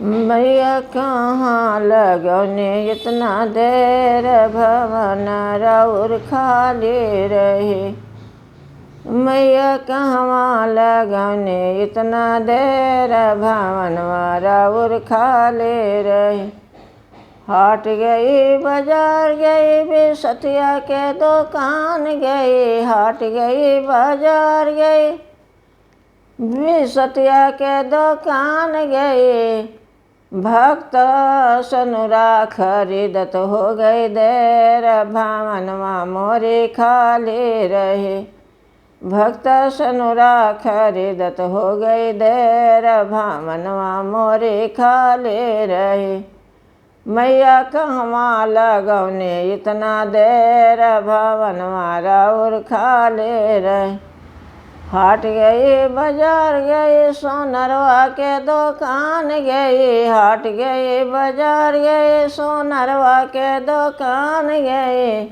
भैया कहाँ लगौने इतना देर, भवन राउर खाली रहे। मैया कहवा लगौने इतना देर, भवन राउर खाली रहे। हाट गई बाजार गई, बिसतिया के दुकान गई। हाट गई बाजार गई, बिसतिया के दुकान गई। भक्त सनुरा खरीदत हो गई देर, भवनवा मोरे खाली रहे। भक्त सनुरा खरीदत हो गई देर, भवनवा मोरे खाली रहे। मैया कहवा लगौने इतना देर, भवनवा राउर खाली रहे। हाट गई बाजार गई, सोनरवा के दुकान गई। हाट गई बाजार गई, सोनरवा के दुकान गई।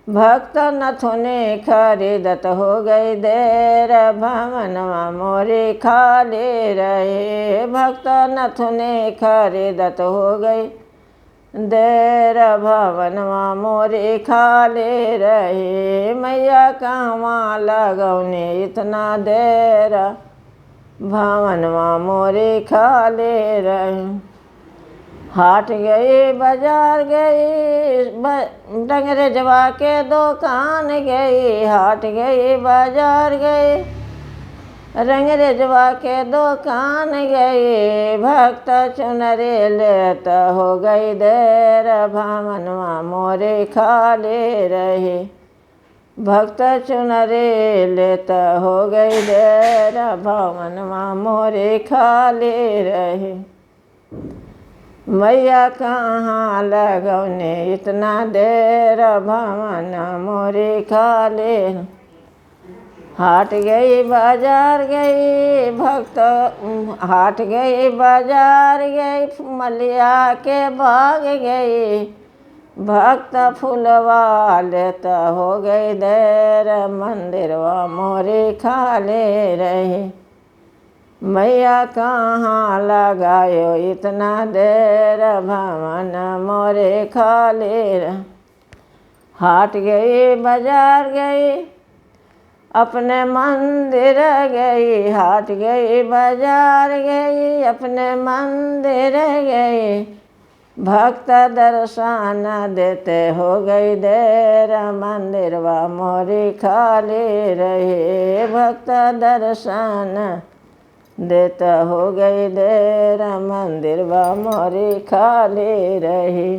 भक्त नथुने खरीदत हो गई देर, भवनवा मोरे खाली रहे। भक्त नथुने खरीदत हो गई देर, भवनवा मोरे खाली रहे। मैया कहवा लगौने इतना देर, भवनवा मोरे खाली रहे। हाट गई बाजार गई, रंगरेजवा के दुकान गई। हाट गई बाजार गई, रंगरेजवा के दुकान गई। भक्त चुनरी लेत हो गई देर, भवनवा मोरे खाली रहे। भक्त चुनरी लेत हो गई देर, भवनवा मोरे खाली रहे। मैया कहाँ लगौने इतना देर, भवन मोरे खाली। हाट गई बाजार गई भक्त, हाट गई बाजार गई, मलिया के बाग गई। भक्त फूलवा लेत हो गई देर, मंदिरवा मोरे खाली रहे। मैया कहाँ लगायो इतना देर, भवन मोरे खाली रहे। हाट गई बाजार गई, अपने मंदिर गई। हाट गई बाजार गई, अपने मंदिर गई। भक्त दर्शन देते हो गई देर, मंदिरवा मोरे खाली रहे। भक्त दर्शन देता हो गई देर, मंदिरवा मोरे खाली रहे।